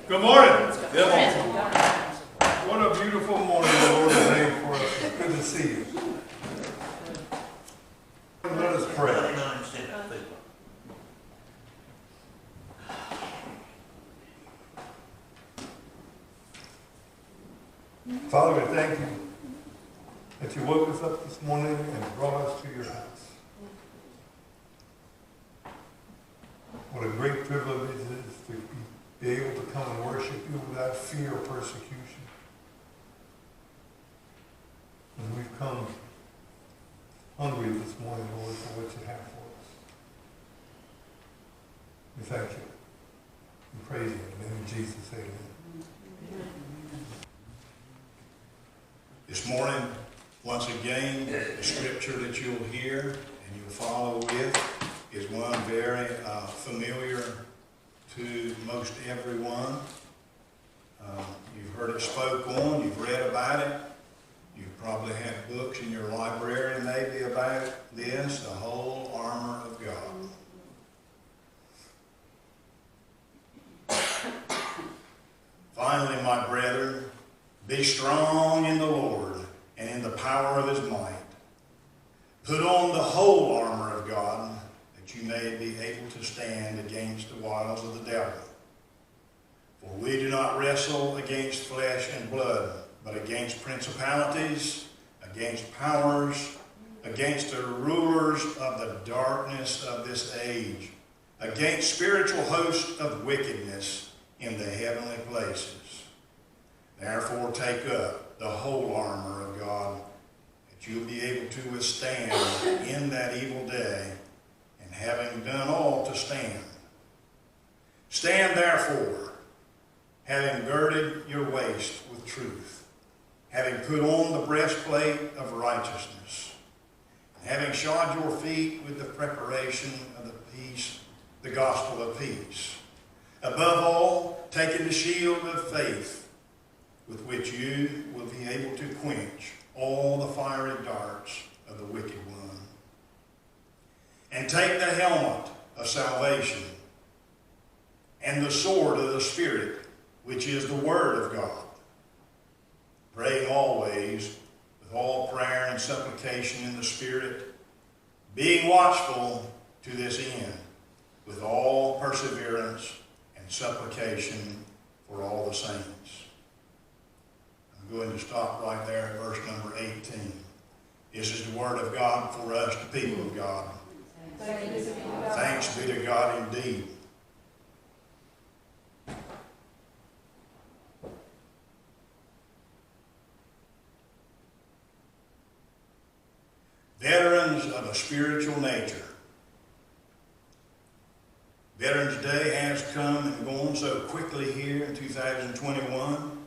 Good morning. Good morning. What a beautiful morning the Lord has made for us. It's good to see you. Let us pray. Father, we thank you that you woke us up this morning and brought us to your house. What a great privilege it is to be able to come and worship you without fear of persecution. And we've come hungry this morning, Lord, for what you have for us. We thank you. We praise you. In the name of Jesus, amen. This morning, once again, the scripture that you'll hear and you'll follow with is one very familiar to most everyone. You've heard it spoke on, you've read about it. You've probably had books in your library maybe about this, the whole armor of God. Finally, my brethren, be strong in the Lord and in the power of his might. Put on the whole armor of God, that you may be able to stand against the wiles of the devil. For we do not wrestle against flesh and blood, but against principalities, against powers, against the rulers of the darkness of this age, against spiritual hosts of wickedness in the heavenly places. Therefore take up the whole armor of God, that you'll be able to withstand in that evil day, and having done all to stand. Stand therefore, having girded your waist with truth, having put on the breastplate of righteousness, and having shod your feet with the preparation of the gospel of peace. Above all, taking the shield of faith, with which you will be able to quench all the fiery darts of the wicked one. And take the helmet of salvation and the sword of the Spirit, which is the word of God, praying always with all prayer and supplication in the Spirit, being watchful to this end, with all perseverance and supplication for all the saints. I'm going to stop right there at verse number 18. This is the word of God for us, the people of God. Thanks be to God indeed. Veterans of a spiritual nature. Veterans Day has come and gone so quickly here in 2021.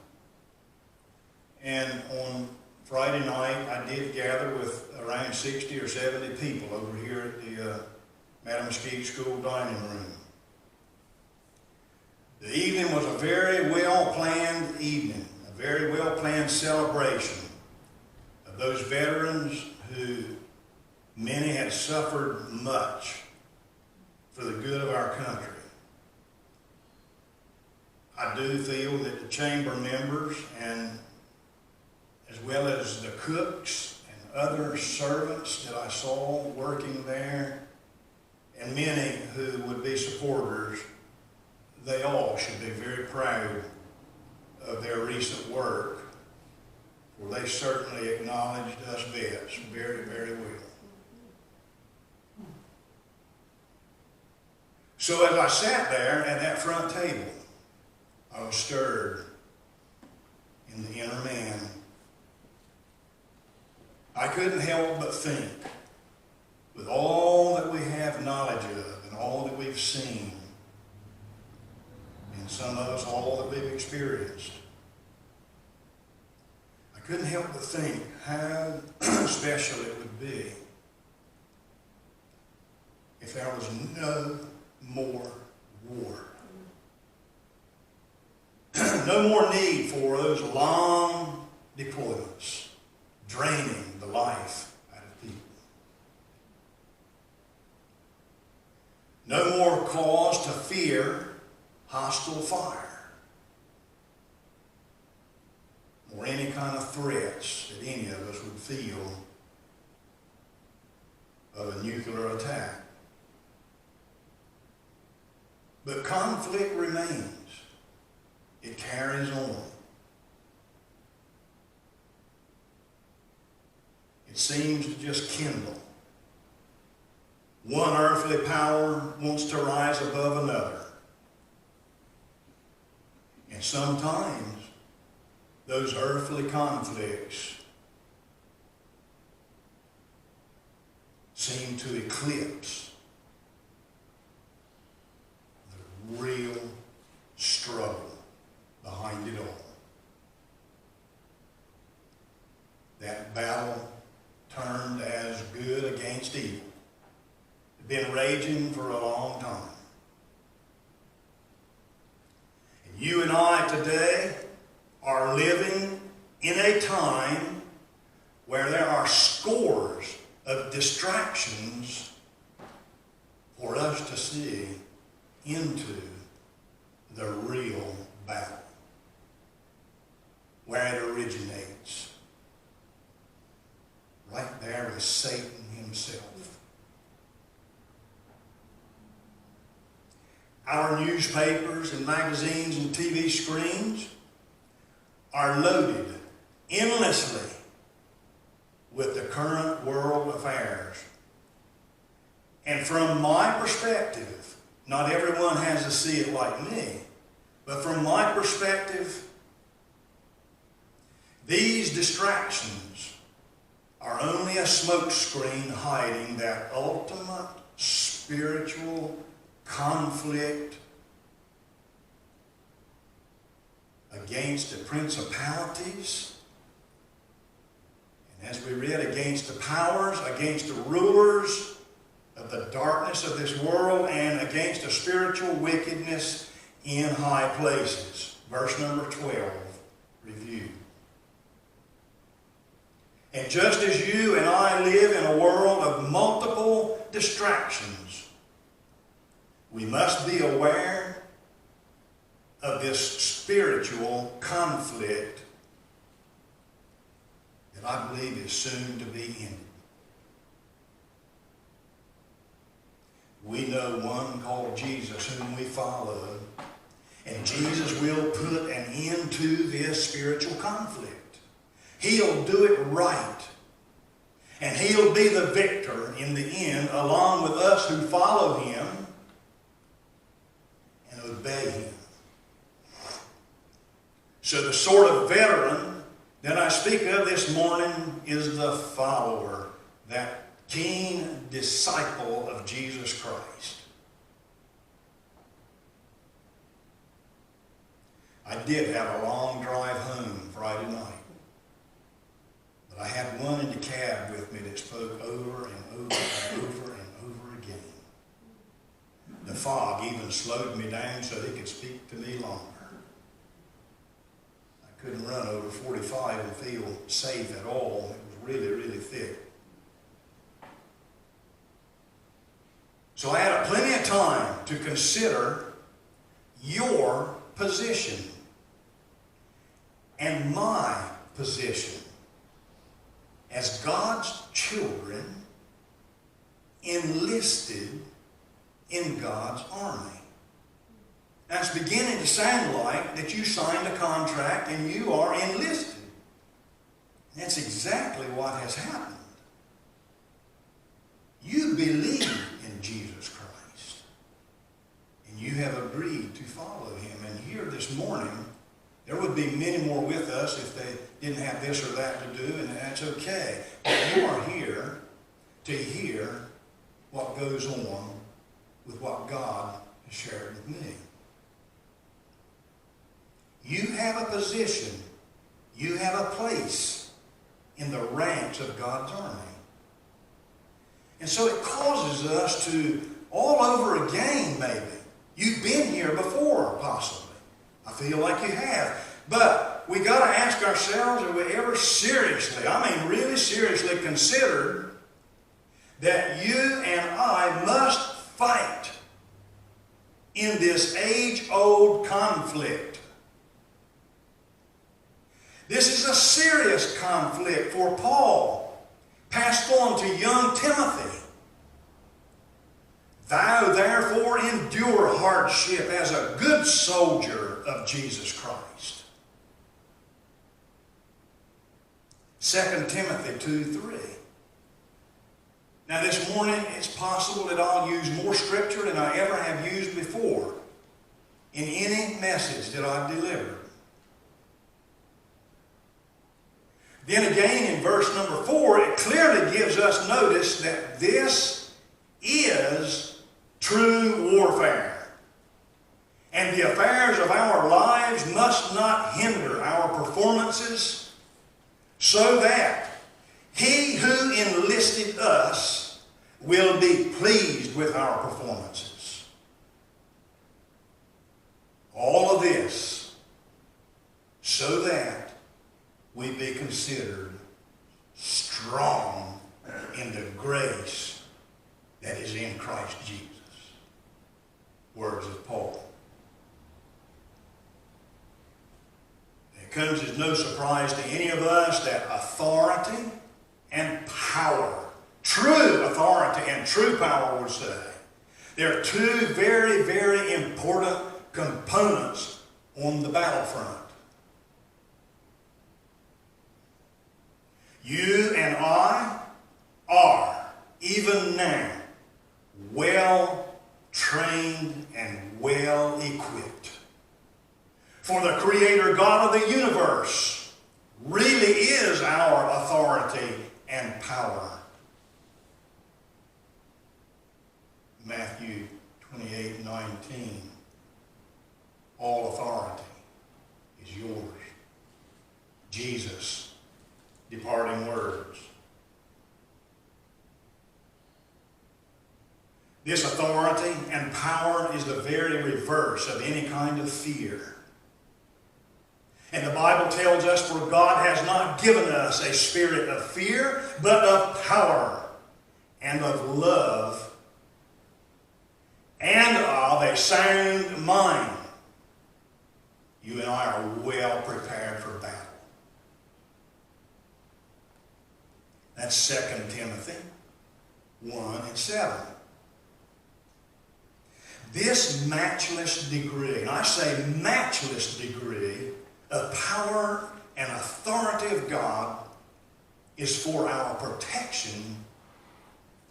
And on Friday night, I did gather with around 60 or 70 people over here at the Madam Mesquite School dining room. The evening was a very well-planned evening, a very well-planned celebration of those veterans who many had suffered much for the good of our country. I do feel that the chamber members, and as well as the cooks and other servants that I saw working there, and many who would be supporters, they all should be very proud of their recent work, for they certainly acknowledged us vets very, very well. So as I sat there at that front table, I was stirred in the inner man. I couldn't help but think, with all that we have knowledge of and all that we've seen, and some of us all that we've experienced, I couldn't help but think how special it would be if there was no more war. No more need for those long deployments, draining the life out of people. No more cause to fear hostile fire. or any kind of threats that any of us would feel of a nuclear attack. But conflict remains. It carries on. It seems to just kindle. One earthly power wants to rise above another. And sometimes those earthly conflicts seem to eclipse the real struggle behind it all. That battle turned as good against evil had been raging for a long time. And you and I today are living in a time where there are scores of distractions for us to see into the real battle, where it originates. Right there with Satan himself. Our newspapers and magazines and TV screens are loaded endlessly with the current world affairs. And from my perspective, not everyone has to see it like me, but from my perspective, these distractions are only a smokescreen hiding that ultimate spiritual conflict against the principalities, and as we read, against the powers, against the rulers of the darkness of this world, and against the spiritual wickedness in high places. Verse number 12, review. And just as you and I live in a world of multiple distractions, we must be aware of this spiritual conflict that I believe is soon to be ended. We know one called Jesus whom we follow, and Jesus will put an end to this spiritual conflict. He'll do it right. And he'll be the victor in the end, along with us who follow him and obey him. So the sort of veteran that I speak of this morning is the follower, that keen disciple of Jesus Christ. I did have a long drive home Friday night. But I had one in the cab with me that spoke over and over and over and over again. The fog even slowed me down so he could speak to me longer. I couldn't run over 45 and feel safe at all. It was really, really thick. So I had plenty of time to consider your position and my position as God's children enlisted in God's army. Now it's beginning to sound like that you signed a contract and you are enlisted. And that's exactly what has happened. You believe in Jesus Christ, and you have agreed to follow him. And here this morning, there would be many more with us if they didn't have this or that to do, and that's okay. But you are here to hear what goes on with what God has shared with me. You have a position, you have a place in the ranks of God's army. And so it causes us to, all over again maybe, you've been here before possibly. I feel like you have. But we got to ask ourselves, have we ever seriously, really seriously considered that you and I must fight in this age-old conflict? This is a conflict for Paul, passed on to young Timothy. Thou therefore endure hardship as a good soldier of Jesus Christ. 2 Timothy 2:3. Now this morning it's possible that I'll use more scripture than I ever have used before in any message that I've delivered. Then again in verse number 4, it clearly gives us notice that this is true warfare. And the affairs of our lives must not hinder our performances, so that he who enlisted us will be pleased with our performances. All of this so that we be considered strong in the grace that is in Christ Jesus. Words of Paul. It comes as no surprise to any of us that authority and power, true authority and true power, would say, there are two very, very important components on the battlefront. You and I are, even now, well trained and well equipped. For the Creator God of the universe really is our authority and power. Matthew 28:19. All authority is yours. Jesus' departing words. This authority and power is the very reverse of any kind of fear. And the Bible tells us, for God has not given us a spirit of fear, but of power and of love and of a sound mind. You and I are well prepared for battle. That's 2 Timothy 1:7. This matchless degree, and I say matchless degree, of power and authority of God is for our protection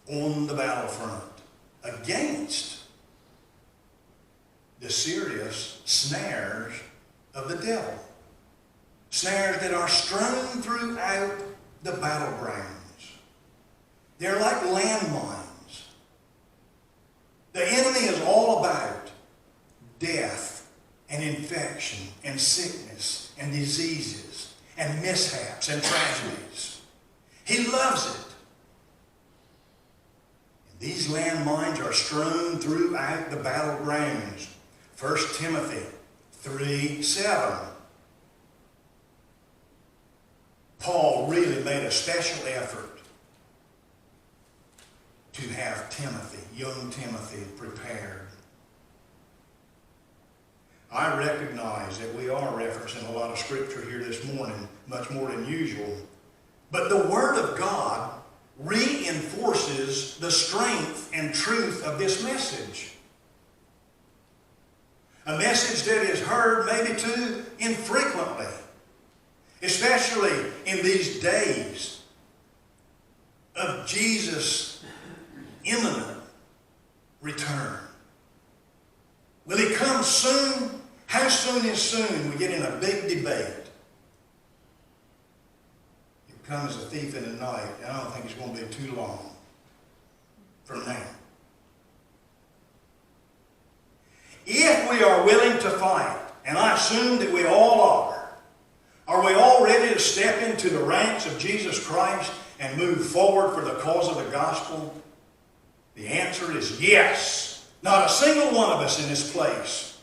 on the battlefront against the serious snares of the devil. Snares that are strewn throughout the battlegrounds. They're like landmines. The enemy is all about death and infection and sickness and diseases and mishaps and tragedies. He loves it. And these landmines are strewn throughout the battlegrounds. 1 Timothy 3:7. Paul really made a special effort to have Timothy, young Timothy, prepared. I recognize that we are referencing a lot of scripture here this morning, much more than usual. But the Word of God reinforces the strength and truth of this message. A message that is heard maybe too infrequently, especially in these days of Jesus' imminent return. Will he come soon? How soon is soon? We get in a big debate. He'll come as a thief in the night, and I don't think it's going to be too long from now. If we are willing to fight, and I assume that we all are we all ready to step into the ranks of Jesus Christ and move forward for the cause of the gospel? The answer is yes. Not a single one of us in this place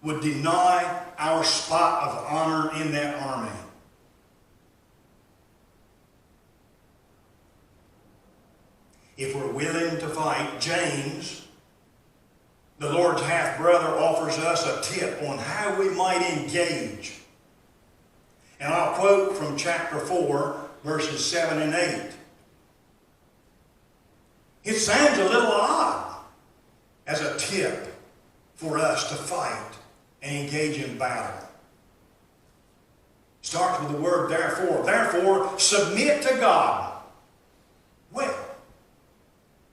would deny our spot of honor in that army. If we're willing to fight, James, the Lord's half-brother, offers us a tip on how we might engage. And I'll quote from chapter 4, verses 7 and 8. It sounds a little odd as a tip for us to fight and engage in battle. Starts with the word therefore. Therefore, submit to God. Well,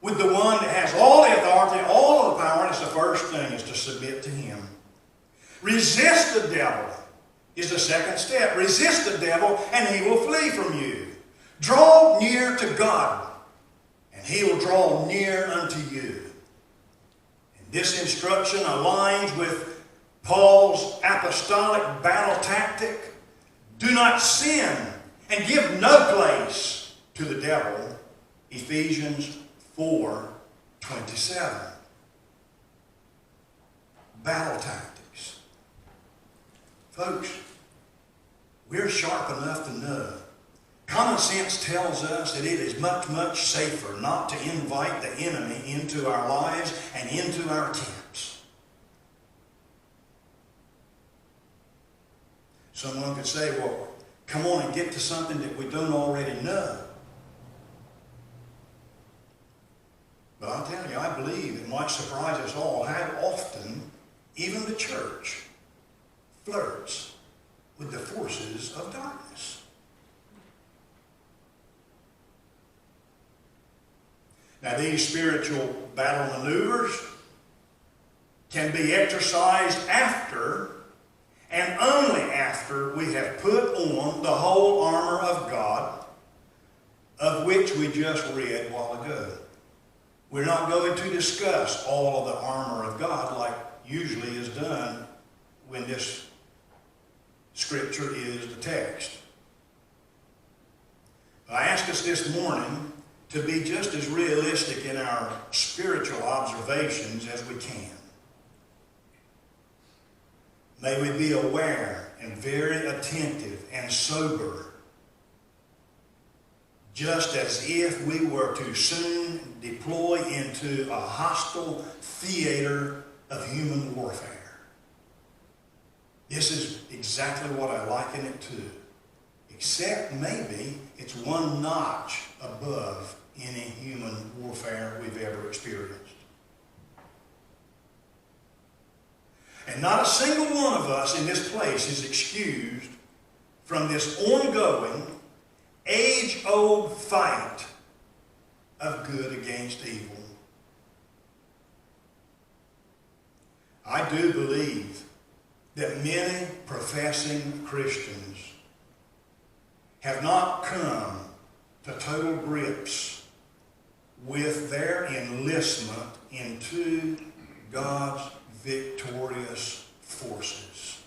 with the one that has all the authority, all of the power, and it's the first thing is to submit to Him. Resist the devil is the second step. Resist the devil and he will flee from you. Draw near to God and He will draw near unto you. And this instruction aligns with Paul's apostolic battle tactic. Do not sin and give no place to the devil. Ephesians 4:27. Battle tactics. Folks, we're sharp enough to know. Common sense tells us that it is much, much safer not to invite the enemy into our lives and into our camps. Someone could say, well, come on and get to something that we don't already know. But I'll tell you, I believe it might surprise us all how often even the church flirts with the forces of darkness. Now, these spiritual battle maneuvers can be exercised after and only after we have put on the whole armor of God, of which we just read a while ago. We're not going to discuss all of the armor of God like usually is done when this scripture is the text. I ask us this morning to be just as realistic in our spiritual observations as we can. May we be aware and very attentive and sober, just as if we were to soon deploy into a hostile theater of human warfare. This is exactly what I liken it to, except maybe it's one notch above any human warfare we've ever experienced. And not a single one of us in this place is excused from this ongoing, age-old fight of good against evil. I do believe that many professing Christians have not come to total grips with their enlistment into God's victorious forces.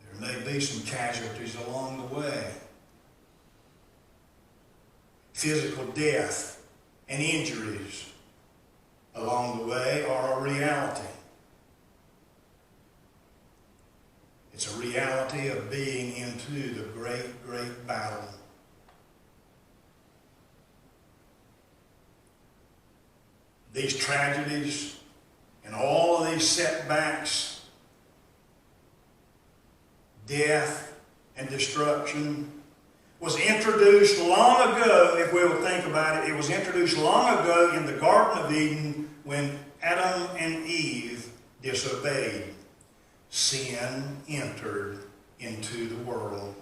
There may be some casualties along the way. Physical death and injuries along the way are a reality. It's a reality of being into the great, great battle. These tragedies and all of these setbacks, death and destruction, was introduced long ago, if we will think about it. It was introduced long ago in the Garden of Eden when Adam and Eve disobeyed. Sin entered into the world,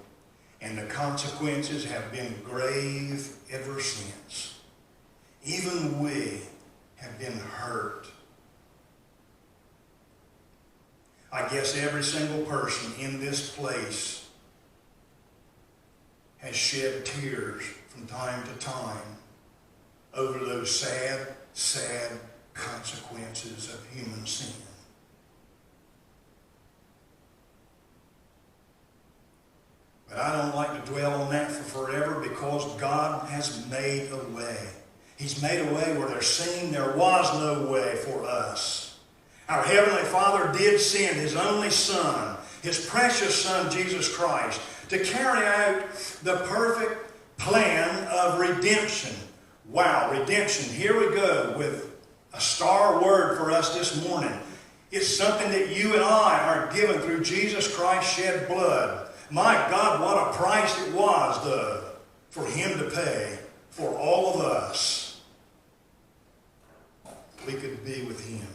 and the consequences have been grave ever since. Even we have been hurt. I guess every single person in this place has shed tears from time to time over those sad, sad consequences of human sin. But I don't like to dwell on that for forever, because God has made a way. He's made a way where there seemed there was no way for us. Our Heavenly Father did send His only Son, His precious Son, Jesus Christ, to carry out the perfect plan of redemption. Wow, redemption. Here we go with a star word for us this morning. It's something that you and I are given through Jesus Christ's shed blood. My God, what a price it was, though, for him to pay for all of us. We could be with him.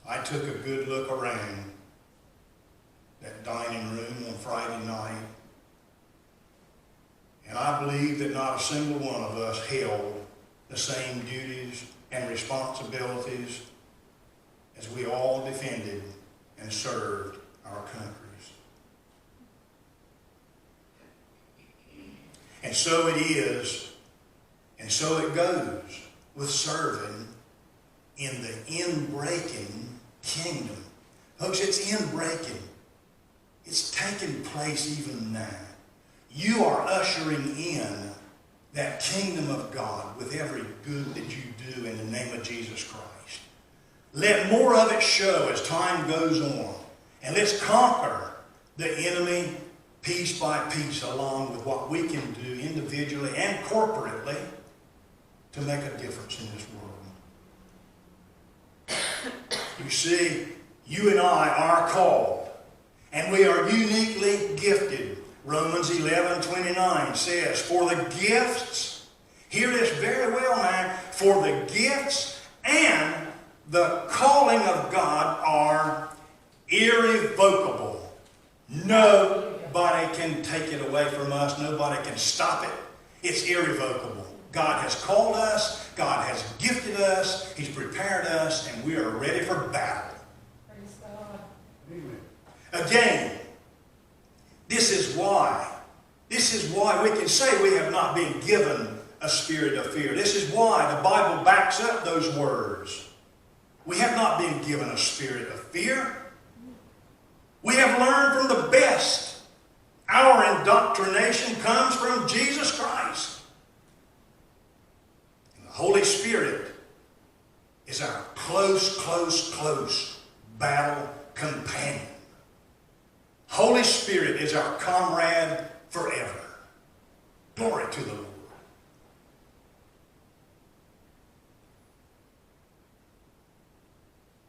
I took a good look around that dining room on Friday night, and I believe that not a single one of us held the same duties and responsibilities as we all defended and served our countries. And so it is, and so it goes with serving in the inbreaking kingdom. Folks, it's inbreaking. It's taking place even now. You are ushering in that kingdom of God with every good that you do in the name of Jesus Christ. Let more of it show as time goes on. And let's conquer the enemy piece by piece along with what we can do individually and corporately to make a difference in this world. You see, you and I are called, and we are uniquely gifted. Romans 11:29 says, for the gifts, hear this very well now, for the gifts and the calling of God are irrevocable. Nobody can take it away from us. Nobody can stop it. It's irrevocable. God has called us. God has gifted us. He's prepared us, and we are ready for battle. Praise God. Again, this is why we can say we have not been given a spirit of fear. This is why the Bible backs up those words. We have not been given a spirit of fear. We have learned from the best. Our indoctrination comes from Jesus Christ. And the Holy Spirit is our close battle companion. Holy Spirit is our comrade forever. Glory to the Lord.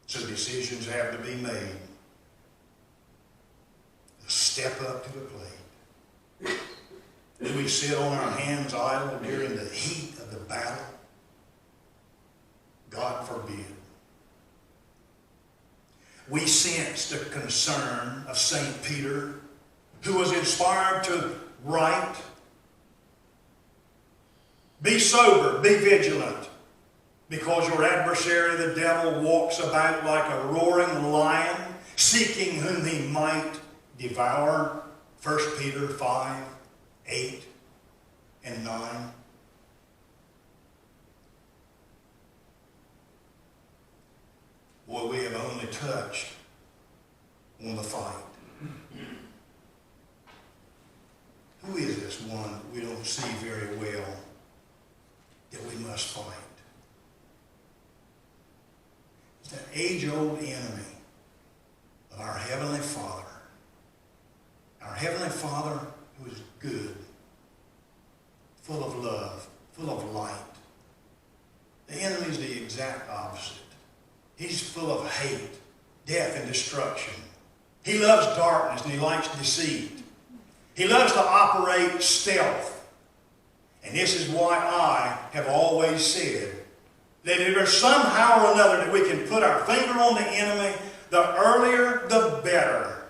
So decisions have to be made. Step up to the plate. Do we sit on our hands idle during the heat of the battle? God forbid. We sense the concern of St. Peter, who was inspired to write, be sober, be vigilant, because your adversary, the devil, walks about like a roaring lion, seeking whom he might devour. 1 Peter 5, 8, and 9. Boy, we have only touched on the fight. Who is this one we don't see very well that we must fight? It's that age-old enemy of our Heavenly Father. Our Heavenly Father who is good, full of love, full of light. The enemy is the exact opposite. He's full of hate, death, and destruction. He loves darkness and he likes deceit. He loves to operate stealth. And this is why I have always said that if there's somehow or another that we can put our finger on the enemy, the earlier the better,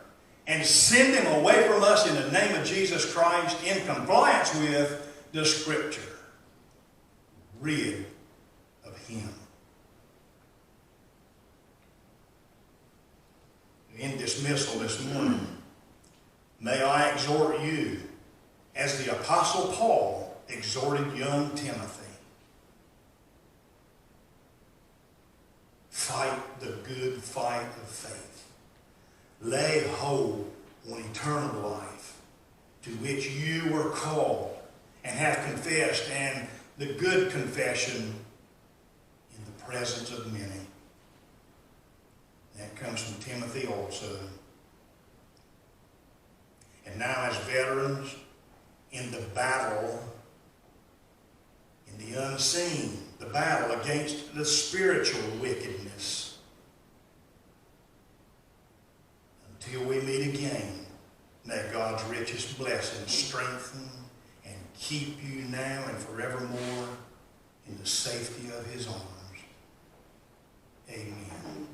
and send him away from us in the name of Jesus Christ in compliance with the Scripture. Rid of him. In dismissal this morning, may I exhort you, as the Apostle Paul exhorted young Timothy, fight the good fight of faith. Lay hold on eternal life, to which you were called and have confessed, and the good confession in the presence of many. That comes from Timothy also. And now as veterans in the battle, in the unseen, the battle against the spiritual wickedness. Until we meet again, may God's richest blessing strengthen and keep you now and forevermore in the safety of his arms. Amen.